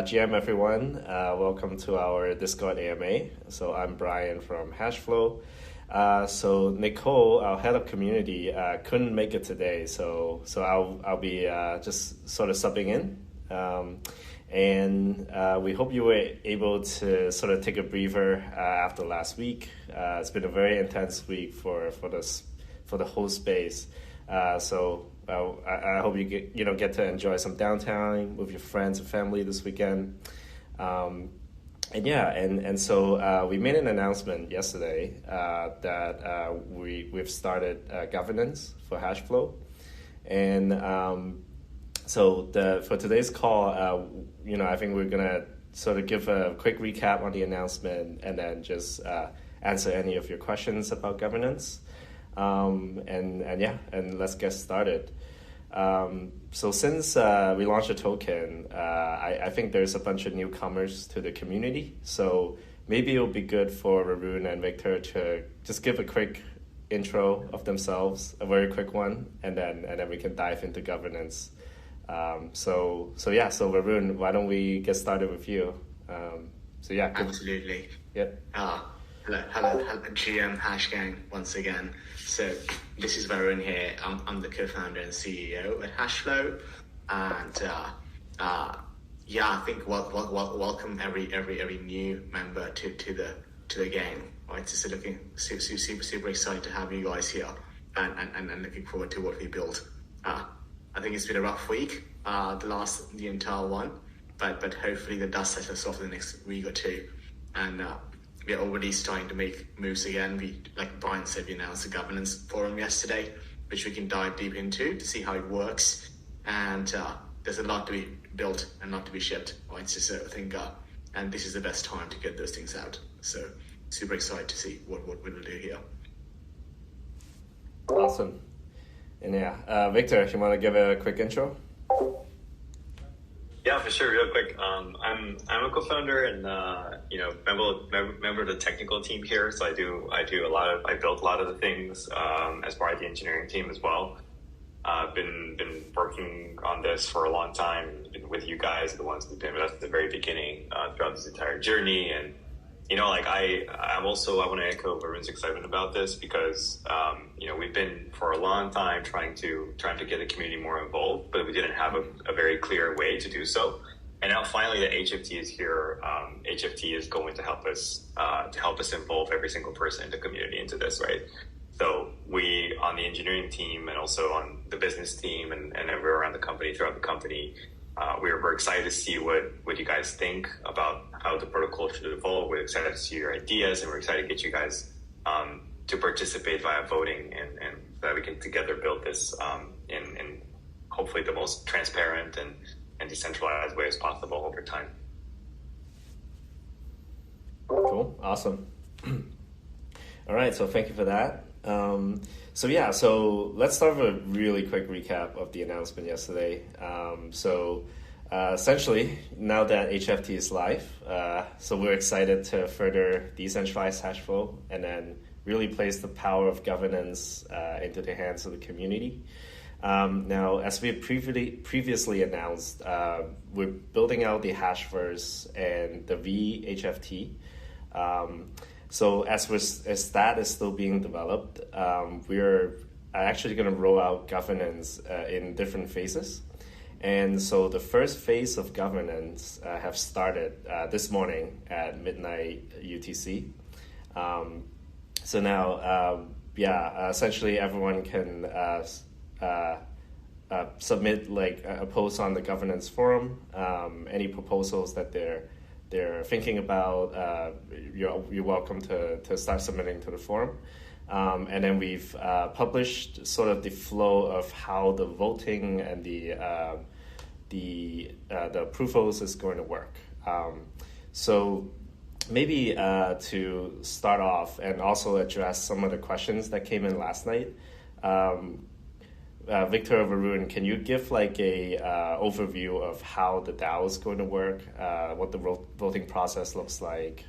GM everyone, welcome to our Discord AMA. So I'm Brian from Hashflow. So Nicole, our head of community, couldn't make it today, so I'll be just sort of subbing in, and we hope you were able to sort of take a breather after last week. It's been a very intense week for the whole space. I hope you get to enjoy some downtime with your friends and family this weekend. So we made an announcement yesterday that we've started governance for Hashflow, and for today's call, I think we're gonna sort of give a quick recap on the announcement and then just answer any of your questions about governance. And let's get started. So since we launched a token, I think there's a bunch of newcomers to the community. So maybe it'll be good for Varun and Victor to just give a quick intro of themselves, a very quick one, and then we can dive into governance. So Varun, why don't we get started with you? Absolutely. Yeah. Hello, GM Hash Gang once again. So this is Varun here. I'm the co-founder and CEO at Hashflow, and I think welcome every new member to the game. Right, so looking super excited to have you guys here, and looking forward to what we build. I think it's been a rough week, the entire one, but hopefully the dust settles off in the next week or two, and we're already starting to make moves again. Like Brian said, we announced a governance forum yesterday, which we can dive deep into to see how it works. And there's a lot to be built and not to be shipped. Right? So I think, and this is the best time to get those things out. So super excited to see what we'll do here. Awesome. And Victor, if you want to give a quick intro? Yeah, for sure. Real quick, I'm a co-founder and member of the technical team here. So I built a lot of the things as part of the engineering team as well. I've been working on this for a long time. Been with you guys, the ones who've been with us at the very beginning throughout this entire journey. And I want to echo Varun's excitement about this because we've been for a long time trying to get the community more involved, but we didn't have a very clear way to do so. And now finally that HFT is here, HFT is going to help us involve every single person in the community into this, right? So we on the engineering team and also on the business team and everywhere around the company, throughout the company, we're excited to see what you guys think about how the protocol should evolve. We're excited to see your ideas, and we're excited to get you guys to participate via voting, and so that we can together build this in hopefully the most transparent and decentralized way as possible over time. Cool. Awesome. All right. So thank you for that. So let's start with a really quick recap of the announcement yesterday. Essentially, now that HFT is live, so we're excited to further decentralize Hashflow and then really place the power of governance into the hands of the community. Now, as we had previously announced, we're building out the Hashverse and the VHFT. So as that is still being developed, we're actually going to roll out governance in different phases. And so the first phase of governance have started this morning at midnight UTC. So now, essentially everyone can submit like a post on the governance forum, any proposals that they're thinking about, you're welcome to start submitting to the forum. And then we've published sort of the flow of how the voting and the approvals is going to work. So maybe to start off and also address some of the questions that came in last night, Victor or Varun, can you give like a overview of how the DAO is going to work, what the voting process looks like?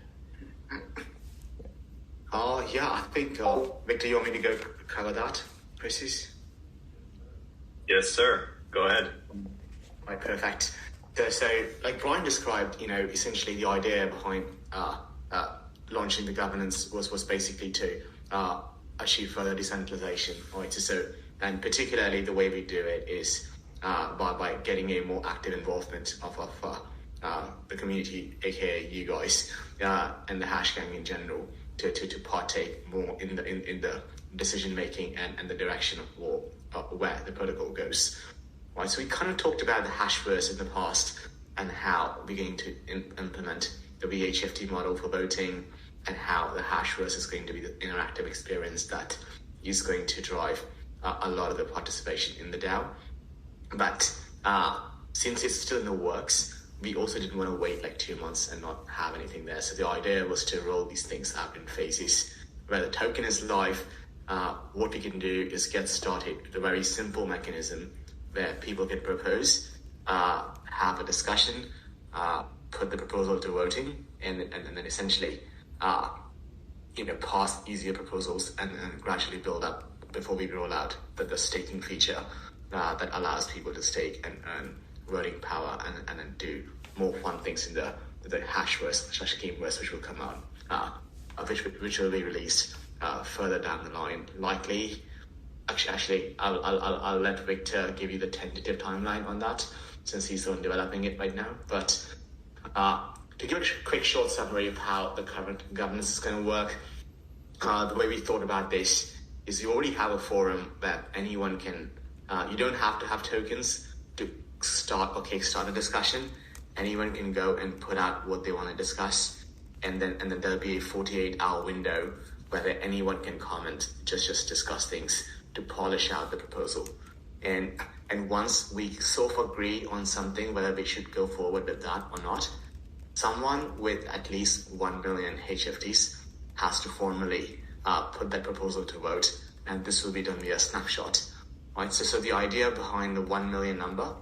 I think, Victor, you want me to go cover that, please? Yes, sir. Go ahead. Right, perfect. So, like Brian described, essentially the idea behind launching the governance was basically to achieve further decentralization, right? And particularly the way we do it is by getting a more active involvement of the community, aka you guys, and the Hashgang in general, to partake more in the decision making and the direction of where the protocol goes. Right, so we kind of talked about the Hashverse in the past and how we're going to implement the VHFT model for voting, and how the Hashverse is going to be the interactive experience that is going to drive a lot of the participation in the DAO. But since it's still in the works, we also didn't want to wait like 2 months and not have anything there. So the idea was to roll these things out in phases. Where the token is live, what we can do is get started with a very simple mechanism where people can propose, have a discussion, put the proposal to voting, and then essentially, pass easier proposals and gradually build up before we roll out the staking feature that allows people to stake and earn voting power and then do more fun things in the Hashverse/Schemeverse, which will come out, which will be released further down the line, likely. Actually, I'll let Victor give you the tentative timeline on that, since he's the one developing it right now. But to give a quick short summary of how the current governance is going to work, the way we thought about this is you already have a forum where anyone can, you don't have to have tokens to start or kickstart a discussion. Anyone can go and put out what they want to discuss, and then there'll be a 48-hour window where anyone can comment, just discuss things to polish out the proposal. And once we sort of agree on something, whether we should go forward with that or not, someone with at least 1 million HFTs has to formally put that proposal to vote, and this will be done via snapshot. Right? So the idea behind the 1 million number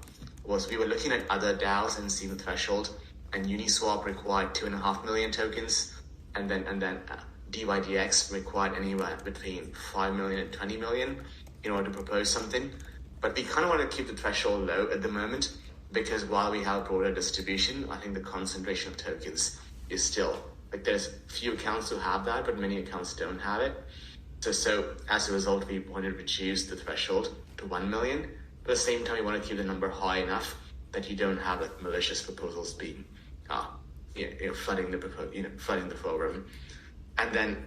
was we were looking at other DAOs and seeing the threshold, and Uniswap required 2.5 million tokens, and then DYDX required anywhere between 5 million and 20 million in order to propose something. But we kind of want to keep the threshold low at the moment, because while we have broader distribution, I think the concentration of tokens is still, like, there's few accounts who have that, but many accounts don't have it. So as a result, we want to reduce the threshold to 1 million. But at the same time, we want to keep the number high enough that you don't have like malicious proposals being flooding the forum. And then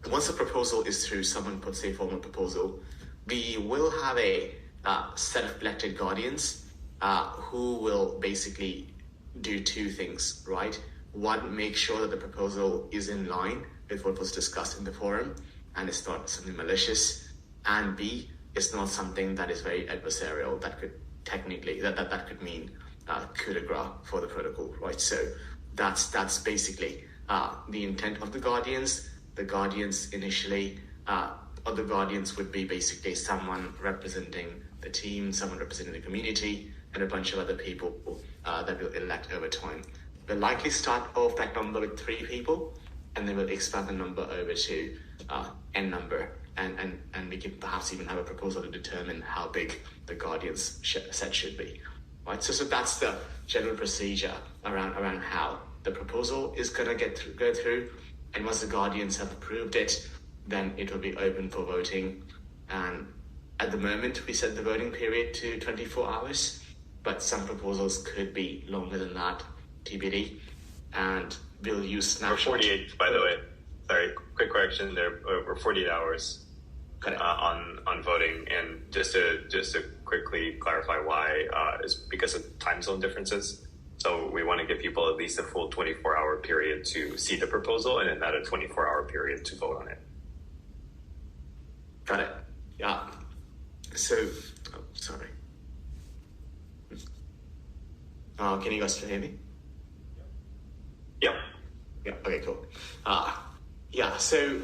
once the proposal is through, someone puts a formal proposal, we will have a set of elected guardians who will basically do two things, right? One, make sure that the proposal is in line with what was discussed in the forum and it's not something malicious. And B, it's not something that is very adversarial that could technically, that could mean coup de grace for the protocol, right? So that's basically the intent of the guardians. The guardians initially, or the guardians would be basically someone representing the team, someone representing the community, and a bunch of other people that we'll elect over time. We'll likely start off that number with 3 people, and then we'll expand the number over to n number, and we can perhaps even have a proposal to determine how big the guardians set should be. Right, so that's the general procedure around how the proposal is going to go through, and once the guardians have approved it, then it will be open for voting. And at the moment, we set the voting period to 24 hours, but some proposals could be longer than that, TBD. And we'll use snapshot. We're 48, by the way. Sorry, quick correction there. We're 48 hours on voting, and just to quickly clarify why, is because of time zone differences. So we want to give people at least a full 24-hour period to see the proposal, and then not a 24-hour period to vote on it. Got it. Yeah. So, sorry. Can you guys still hear me? Yep. Yeah. Okay. Cool. So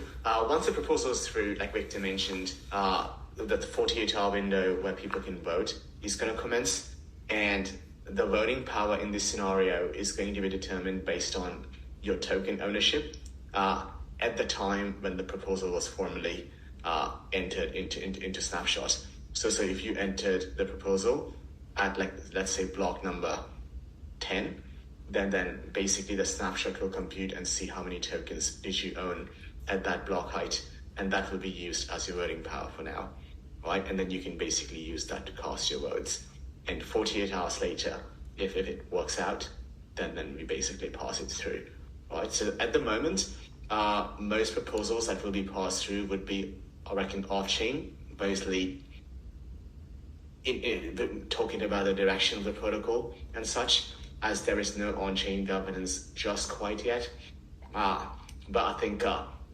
once the proposal is through, like Victor mentioned, the 48-hour window where people can vote is going to commence, and the voting power in this scenario is going to be determined based on your token ownership at the time when the proposal was formally entered into Snapshot. So if you entered the proposal at, like, let's say block number 10, then basically the snapshot will compute and see how many tokens did you own at that block height, and that will be used as your voting power for now, right? And then you can basically use that to cast your votes. And 48 hours later, if it works out, then we basically pass it through, right? So at the moment, most proposals that will be passed through would be, I reckon, off-chain, basically talking about the direction of the protocol and such, as there is no on-chain governance just quite yet. But I think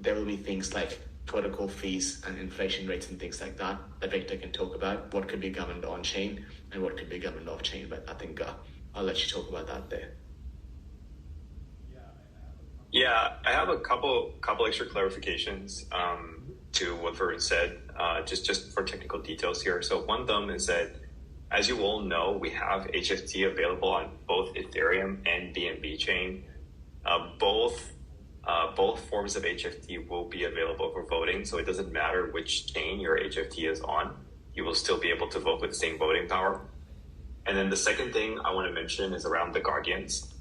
there will be things like protocol fees and inflation rates and things like that Victor can talk about, what could be governed on-chain and what could be governed off-chain. But I think I'll let you talk about that there. Yeah, I have a couple extra clarifications to what Varun said, just for technical details here. So one of them is that, as you all know, we have HFT available on both Ethereum and BNB chain. Both forms of HFT will be available for voting, so it doesn't matter which chain your HFT is on. You will still be able to vote with the same voting power. And then the second thing I want to mention is around the Guardians.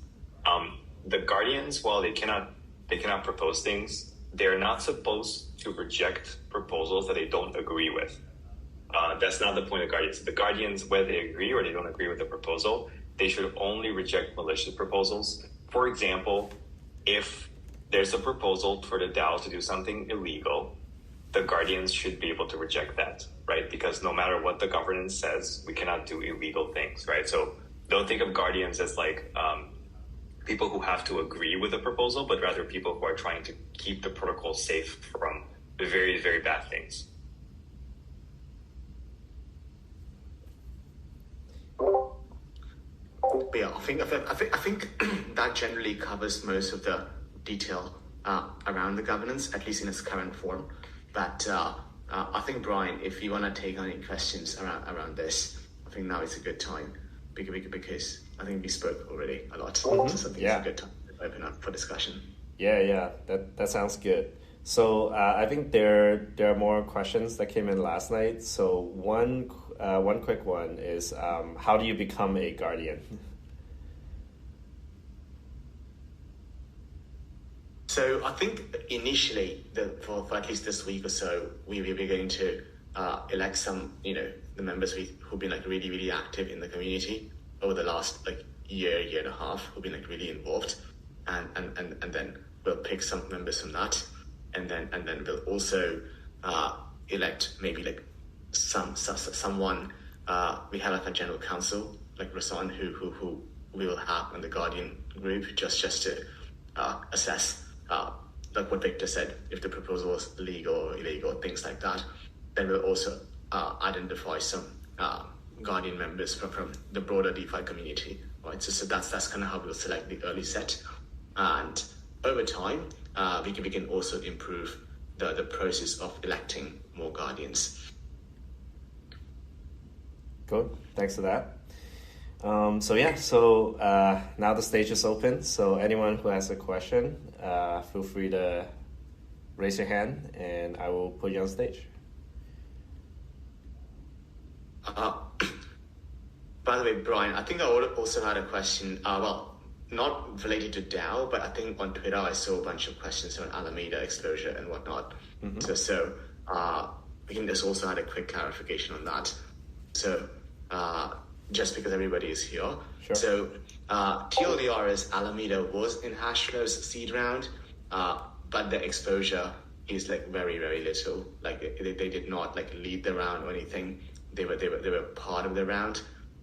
The Guardians, while they cannot propose things, they're not supposed to reject proposals that they don't agree with. That's not the point of Guardians. The Guardians, whether they agree or they don't agree with the proposal, they should only reject malicious proposals. For example, if there's a proposal for the DAO to do something illegal, the Guardians should be able to reject that, right? Because no matter what the governance says, we cannot do illegal things, right? So don't think of Guardians as like people who have to agree with the proposal, but rather people who are trying to keep the protocol safe from very, very bad things. Yeah, I think that generally covers most of the detail around the governance, at least in its current form. But I think, Brian, if you want to take on any questions around this, I think now is a good time because I think we spoke already a lot. Mm-hmm. So I think it's a good time to open up for discussion. Yeah, that sounds good. So I think there are more questions that came in last night. So one quick one is, how do you become a Guardian? So I think initially, for at least this week or so, we will be going to elect some, the members who've been like really, really active in the community over the last like year and a half, who've been like really involved, and then we'll pick some members from that, and then we'll also elect maybe like someone. We have like a general counsel like Rasan who we will have in the Guardian group just to assess. Like what Victor said, if the proposal is legal or illegal, things like that, then we'll also identify some Guardian members from the broader DeFi community, right? So that's kind of how we'll select the early set, and over time we can also improve the process of electing more Guardians. Cool, thanks for that. So now the stage is open. So anyone who has a question, feel free to raise your hand and I will put you on stage. By the way, Brian, I think I also had a question, not related to DAO, but I think on Twitter I saw a bunch of questions on Alameda exposure and whatnot. Mm-hmm. So we can just also had a quick clarification on that. So just because everybody is here. Sure. So TLDR is Alameda was in Hashflow's seed round, but the exposure is like very, very little. Like they did not like lead the round or anything. They were part of the round,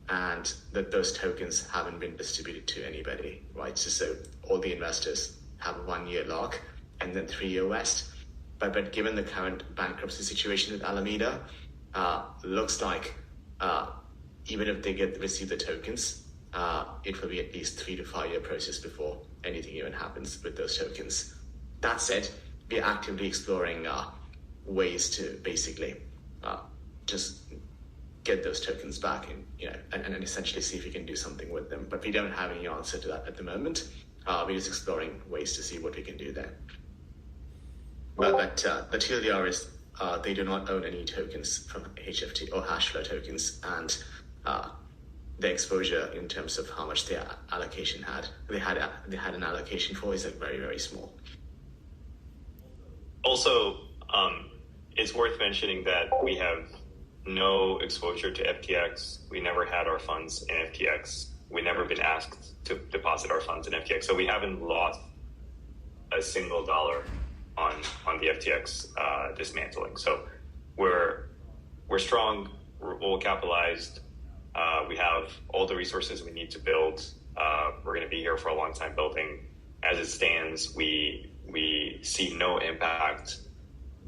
and those tokens haven't been distributed to anybody, right? So all the investors have a 1 year lock and then 3 year vest. But given the current bankruptcy situation with Alameda, looks like even if they receive the tokens, it will be at least 3 to 5 year process before anything even happens with those tokens. That said, we're actively exploring ways to basically just get those tokens back and essentially see if we can do something with them. But we don't have any answer to that at the moment. We're just exploring ways to see what we can do there. But the TLDR is they do not own any tokens from HFT or Hashflow tokens, and the exposure in terms of how much their allocation had. They had an allocation for is like very, very small. Also, it's worth mentioning that we have no exposure to FTX. We never had our funds in FTX. We've never been asked to deposit our funds in FTX. So we haven't lost a single dollar on the FTX dismantling. So we're strong, we're well capitalized. We have all the resources we need to build. We're going to be here for a long time building. As it stands, we see no impact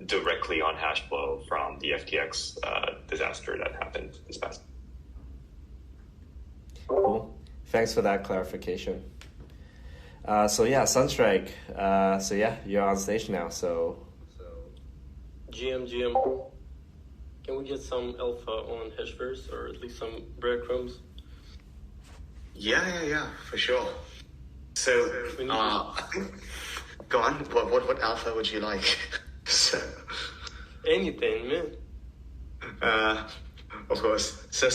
directly on hash flow from the FTX disaster that happened this past. Cool. Thanks for that clarification. Sunstrike. You're on stage now. GM, can we get some alpha on Hashverse, or at least some breadcrumbs? Yeah, for sure. So, go on. What alpha would you like? So, anything, man. Of course. So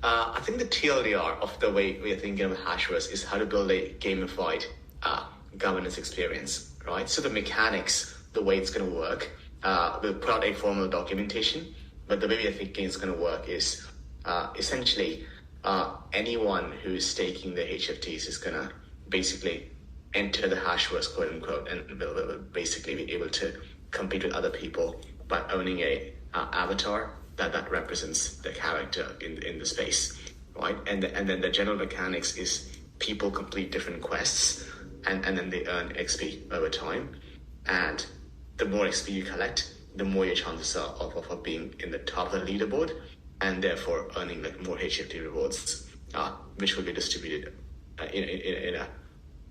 I think the TLDR of the way we're thinking of Hashverse is how to build a gamified governance experience, right? So the mechanics, the way it's going to work, we'll put out a formal documentation, but the way we're thinking it's going to work is essentially anyone who's staking the HFTs is going to basically enter the Hashverse, quote unquote, and will basically be able to compete with other people by owning a avatar that represents the character in the space, right? And then the general mechanics is people complete different quests and then they earn XP over time. And the more XP you collect, the more your chances are of being in the top of the leaderboard and therefore earning like more HFT rewards, which will be distributed in a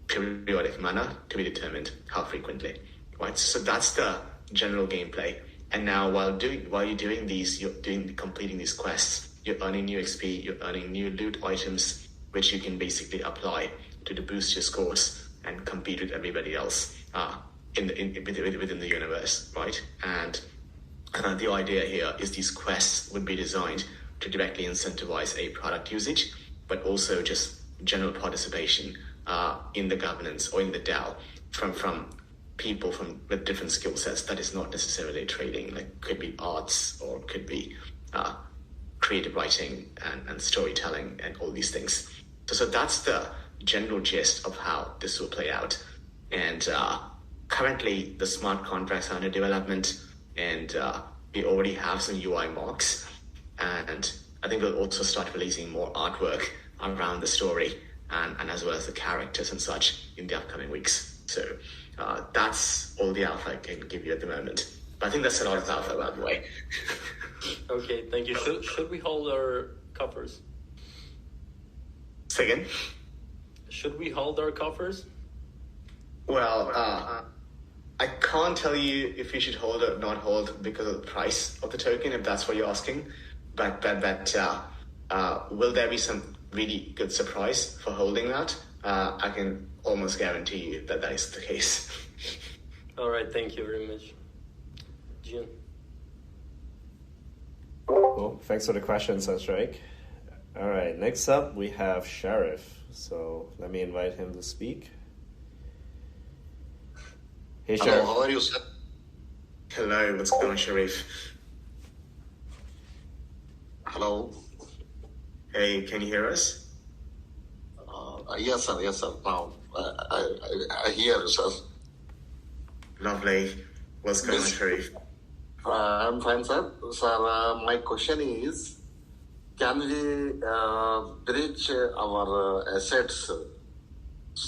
periodic manner to be determined how frequently, right? So that's the general gameplay. And now while you're doing these, completing these quests, you're earning new XP, you're earning new loot items, which you can basically apply to boost your scores and compete with everybody else within the universe, right? And the idea here is these quests would be designed to directly incentivize a product usage, but also just general participation in the governance or in the DAO from people with different skill sets that is not necessarily trading, like could be arts or could be creative writing and storytelling and all these things. So that's the general gist of how this will play out. And currently the smart contracts are under development and we already have some UI mocks, and I think we'll also start releasing more artwork around the story and as well as the characters and such in the upcoming weeks. So that's all the alpha I can give you at the moment. But I think that's a lot of alpha, by the way. Okay, thank you. Should we hold our coffers? Say again? Should we hold our coffers? Well, I can't tell you if you should hold or not hold because of the price of the token, if that's what you're asking. But will there be some really good surprise for holding that? I can almost guarantee you that is the case. All right, thank you very much. Jin. Cool. Thanks for the question, Sunstrike. All right, next up we have Sheriff. So let me invite him to speak. Hey, Sheriff. Hello, how are you, sir? Hello, what's going on, Sharif? Hello. Hey, can you hear us? Yes, sir. Now, I hear you, sir. Lovely. What's going on, Sharif? I'm fine, sir. Sir, my question is, can we bridge our assets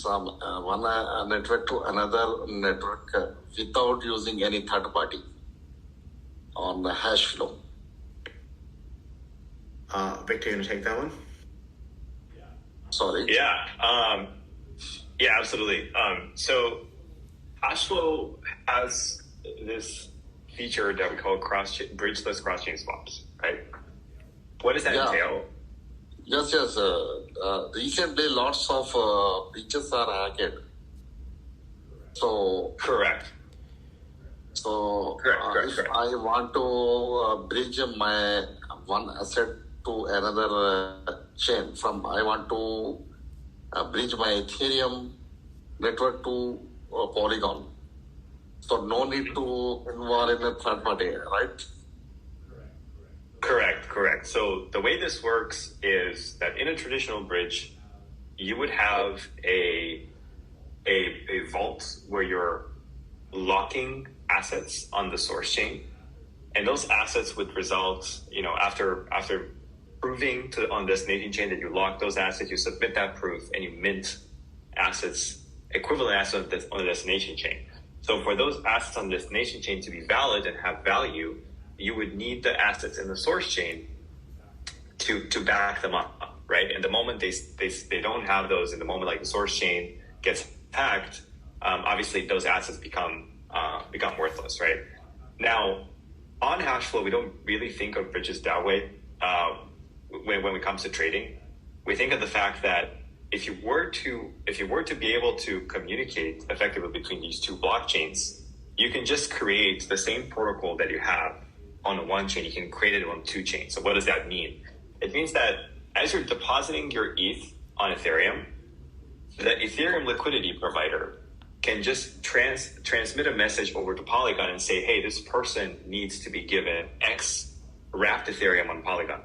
from one network to another network without using any third party on the hash flow? Victor, you want to take that one? Sorry. Yeah, absolutely. So Hashflow has this feature that we call bridgeless cross-chain swaps, right? What does that entail? Yes. Recently, lots of breaches are hacked. So correct. So correct. If I want to bridge my one asset to another chain. From I want to bridge my Ethereum network to Polygon. So no need to involve in a third party, right? Correct. So the way this works is that in a traditional bridge, you would have a vault where you're locking assets on the source chain, and those assets would result, after proving on destination chain that you lock those assets, you submit that proof, and you mint assets, equivalent assets on the destination chain. So for those assets on the destination chain to be valid and have value, you would need the assets in the source chain to back them up, right? And the moment they don't have those, in the moment like the source chain gets hacked, obviously those assets become worthless, right? Now, on Hashflow, we don't really think of bridges that way. When it comes to trading, we think of the fact that if you were to be able to communicate effectively between these two blockchains, you can just create the same protocol that you have on one chain. You can create it on two chains. So what does that mean? It means that as you're depositing your ETH on Ethereum, the Ethereum liquidity provider can just transmit a message over to Polygon and say, hey, this person needs to be given X wrapped Ethereum on Polygon,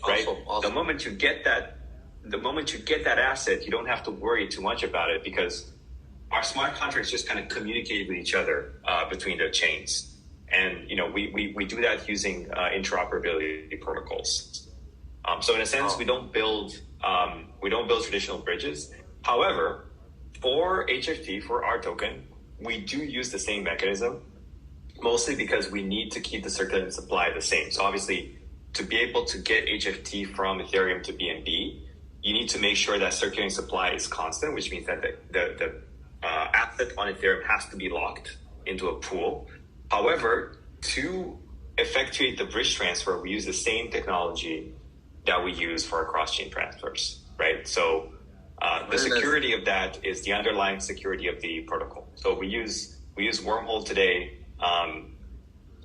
right? Awesome. The moment you get that asset, you don't have to worry too much about it, because our smart contracts just kind of communicate with each other between the chains. And, we do that using interoperability protocols. So in a sense, we don't build traditional bridges. However, for HFT, for our token, we do use the same mechanism, mostly because we need to keep the circulating supply the same. So obviously, to be able to get HFT from Ethereum to BNB, you need to make sure that circulating supply is constant, which means that the asset on Ethereum has to be locked into a pool. However, to effectuate the bridge transfer, we use the same technology that we use for our cross-chain transfers, right? So the security of that is the underlying security of the protocol. So we use Wormhole today.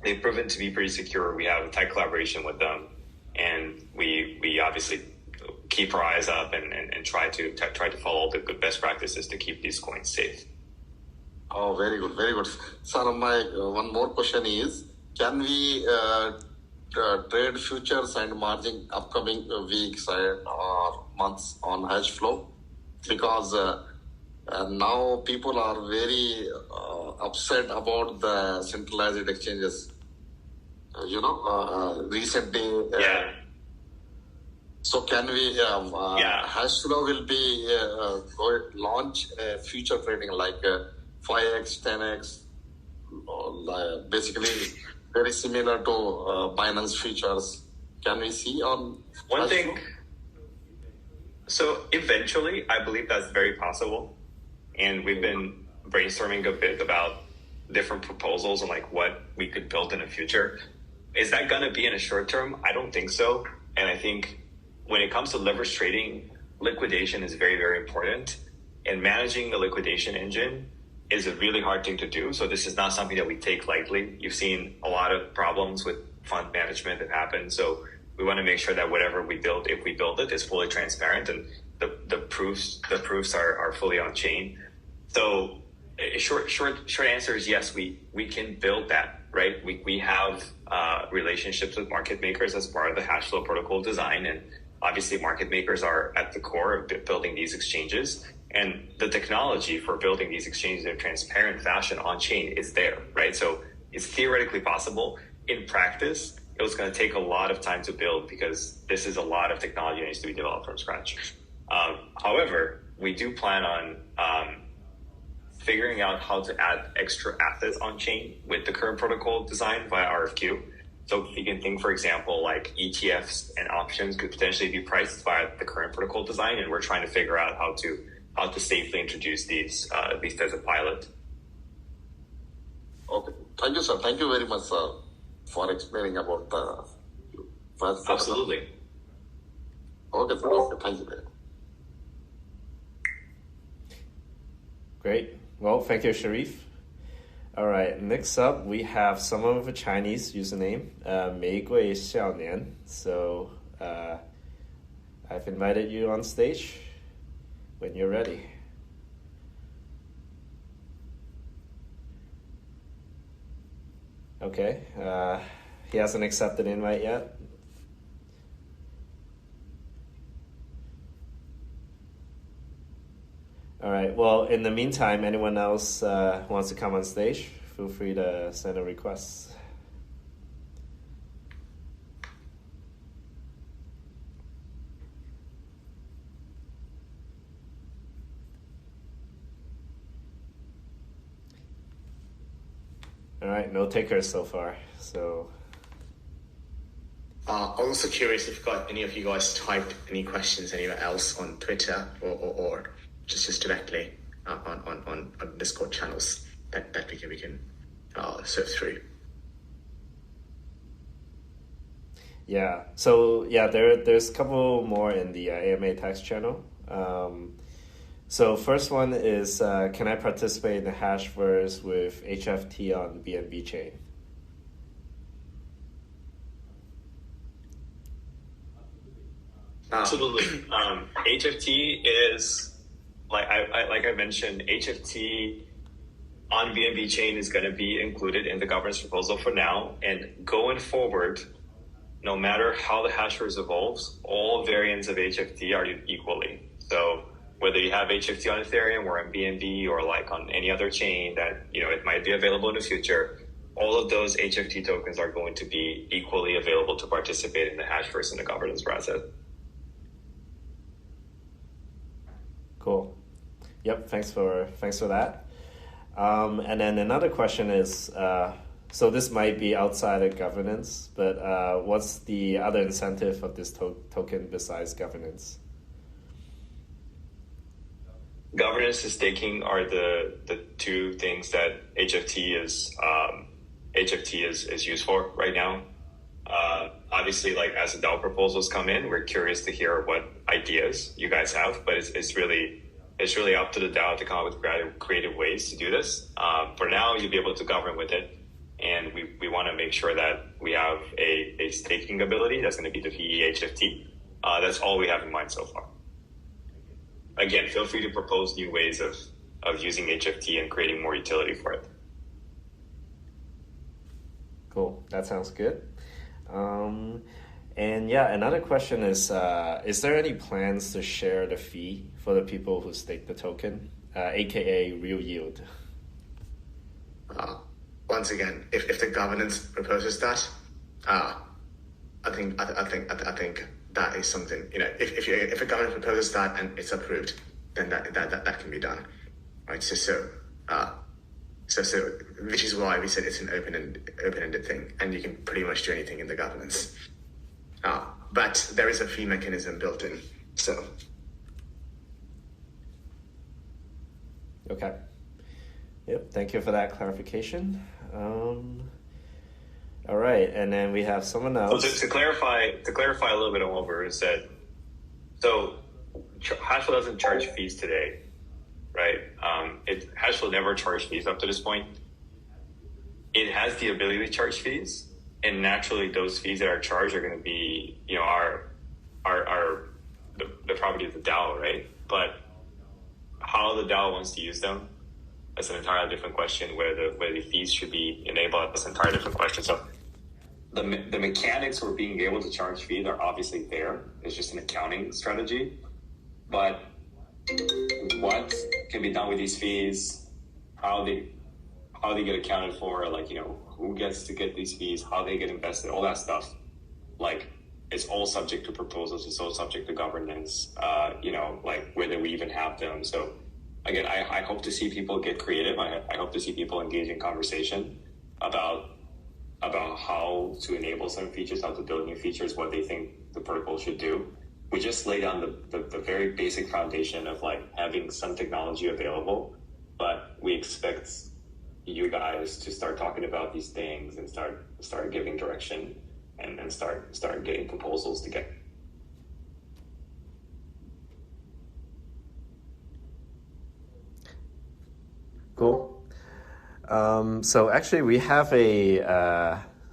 They've proven to be pretty secure. We have a tight collaboration with them, and we obviously keep our eyes up and try to follow the good best practices to keep these coins safe. Oh, very good, very good. Sir, my one more question is, can we trade futures and margin upcoming weeks or months on Hashflow? Because now people are very upset about the centralized exchanges. Recently. Yeah. So can we? Hashflow will be launch future trading like 5x, 10x, basically very similar to Binance futures. Can we see on one Hashflow? thing? So eventually, I believe that's very possible, and we've been brainstorming a bit about different proposals and like what we could build in the future. Is that going to be in a short term? I don't think so. And I think when it comes to leverage trading, liquidation is very, very important. And managing the liquidation engine is a really hard thing to do. So this is not something that we take lightly. You've seen a lot of problems with fund management that happen. So we want to make sure that whatever we build, if we build it, is fully transparent and the proofs are fully on chain. So short answer is yes, we can build that, right? We have relationships with market makers as part of the Hashflow protocol design, and obviously market makers are at the core of building these exchanges, and the technology for building these exchanges in a transparent fashion on chain is there, right? So it's theoretically possible. In practice, it was going to take a lot of time to build because this is a lot of technology that needs to be developed from scratch. However, we do plan on figuring out how to add extra assets on chain with the current protocol design via RFQ. So you can think, for example, like ETFs and options could potentially be priced via the current protocol design, and we're trying to figure out how to safely introduce these as a pilot. Okay, thank you, sir. Thank you very much, sir, for explaining about the first. Absolutely. Okay, sir. Okay, thank you very much. Great. Well, thank you, Sharif. All right, next up, we have someone with a Chinese username, 玫瑰少年. So I've invited you on stage when you're ready. Okay, he hasn't accepted the invite yet. All right, well, in the meantime, anyone else wants to come on stage, feel free to send a request. All right, no takers so far, so... I'm also curious if any of you guys typed any questions anywhere else on Twitter or just directly on Discord channels that we can surf through. Yeah, so there's a couple more in the AMA text channel. So first one is, can I participate in the Hashverse with HFT on BNB chain? Absolutely. HFT is, like I mentioned, HFT on BNB chain is going to be included in the governance proposal for now. And going forward, no matter how the Hashverse evolves, all variants of HFT are equally. So whether you have HFT on Ethereum or on BNB or like on any other chain that, it might be available in the future, all of those HFT tokens are going to be equally available to participate in the Hashverse and the governance process. Cool. Yep, thanks for that. And then another question is, so this might be outside of governance, but what's the other incentive of this token besides governance? Governance and staking are the two things that HFT is used for right now. Obviously, like as the DAO proposals come in, we're curious to hear what ideas you guys have, but it's really up to the DAO to come up with creative ways to do this. For now, you'll be able to govern with it, and we want to make sure that we have a staking ability that's going to be the VE-HFT. That's all we have in mind so far. Again, feel free to propose new ways of using HFT and creating more utility for it. Cool, that sounds good. And yeah, another question is there any plans to share the fee for the people who stake the token, aka real yield? Once again, if the governance proposes that, I think that is something, if a government proposes that and it's approved, then that can be done, right? So which is why we said it's an open-ended thing, and you can pretty much do anything in the governance. But there is a fee mechanism built in, so. Okay. Yep, thank you for that clarification. All right, and then we have someone else. So to clarify a little bit on what Varun said, so Hashflow doesn't charge fees today, right? Hashflow never charged fees up to this point. It has the ability to charge fees, and naturally those fees that are charged are going to be, are the property of the DAO, right? But how the DAO wants to use them, that's an entirely different question. Where the fees should be enabled, that's an entirely different question. So the mechanics for being able to charge fees are obviously there. It's just an accounting strategy. But what can be done with these fees, how they get accounted for, who gets to get these fees, how they get invested, all that stuff, it's all subject to proposals, it's all subject to governance, whether we even have them. So again, I hope to see people get creative. I hope to see people engage in conversation about how to enable some features, how to build new features, what they think the protocol should do. We just lay down the very basic foundation of having some technology available, but we expect you guys to start talking about these things and start giving direction and start getting proposals together. Cool. So actually we have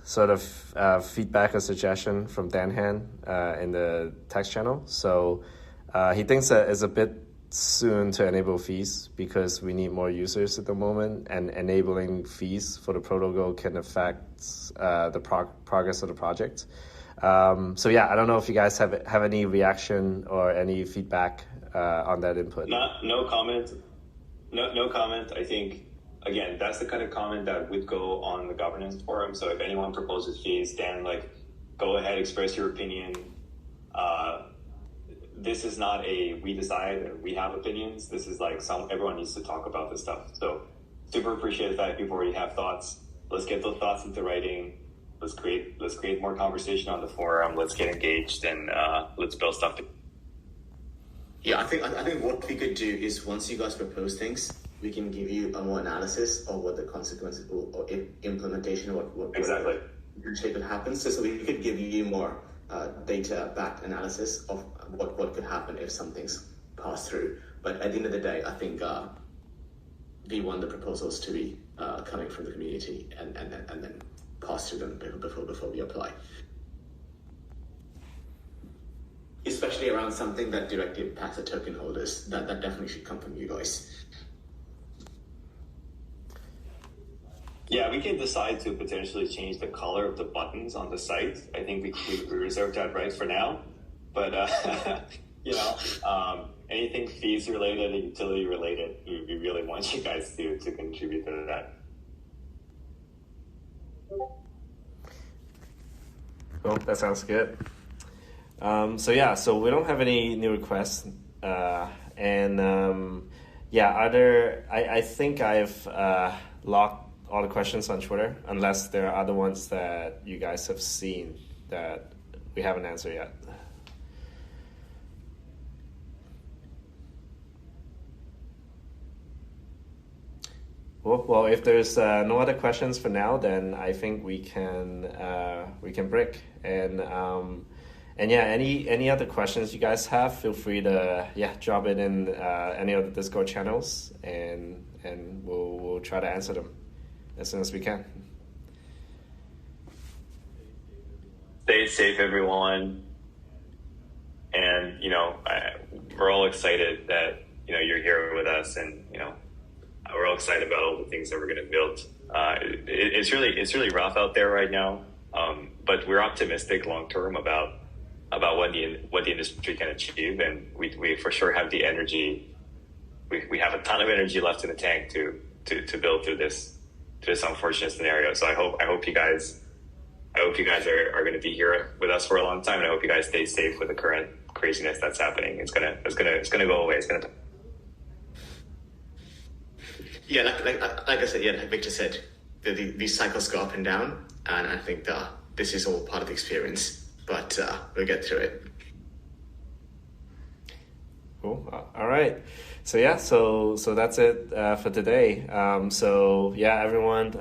sort of feedback or suggestion from Dan Han in the text channel. So he thinks that it's a bit soon to enable fees because we need more users at the moment, and enabling fees for the protocol can affect the progress of the project. So yeah, I don't know if you guys have any reaction or any feedback on that input. No comment. No comment. I think, again, that's the kind of comment that would go on the governance forum. So if anyone proposes fees, then go ahead, express your opinion. This is not a we decide or we have opinions. This is everyone needs to talk about this stuff. So super appreciate the fact people already have thoughts. Let's get those thoughts into writing. Let's create more conversation on the forum. Let's get engaged and let's build stuff. Yeah, I think what we could do is once you guys propose things, we can give you a more analysis of what the consequences or implementation, what Exactly potentially could happen. So we could give you more data-backed analysis of what could happen if some things pass through. But at the end of the day, I think we want the proposals to be coming from the community and then pass through them before we apply. Especially around something that directly impacts the token holders, that definitely should come from you guys. Yeah, we can decide to potentially change the color of the buttons on the site. I think we reserve that right for now. But, anything fees related and utility related, we really want you guys to contribute to that. Well, that sounds good. So we don't have any new requests. I think I've locked all the questions on Twitter, unless there are other ones that you guys have seen that we haven't answered yet. Well, if there's no other questions for now, then I think we can break. And any other questions you guys have, feel free to drop it in any of the Discord channels, and we'll try to answer them as soon as we can. Stay safe, everyone. And, we're all excited that, you're here with us, and, we're all excited about all the things that we're going to build. It's really rough out there right now. But we're optimistic long-term about what the industry can achieve. And we for sure have the energy. We have a ton of energy left in the tank to build through this unfortunate scenario. So I hope you guys are going to be here with us for a long time, and I hope you guys stay safe with the current craziness that's happening. It's gonna go away. Yeah, like I said, like Victor said, these cycles go up and down, and I think this is all part of the experience. But we'll get through it. Cool. All right. So that's it for today. Everyone,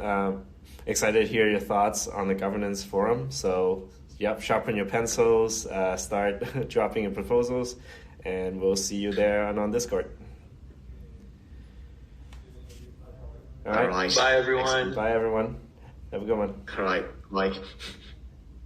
excited to hear your thoughts on the governance forum. So, sharpen your pencils, start dropping your proposals, and we'll see you there and on Discord. All right. All right. Bye, everyone. Bye, everyone. Have a good one. All right. Bye.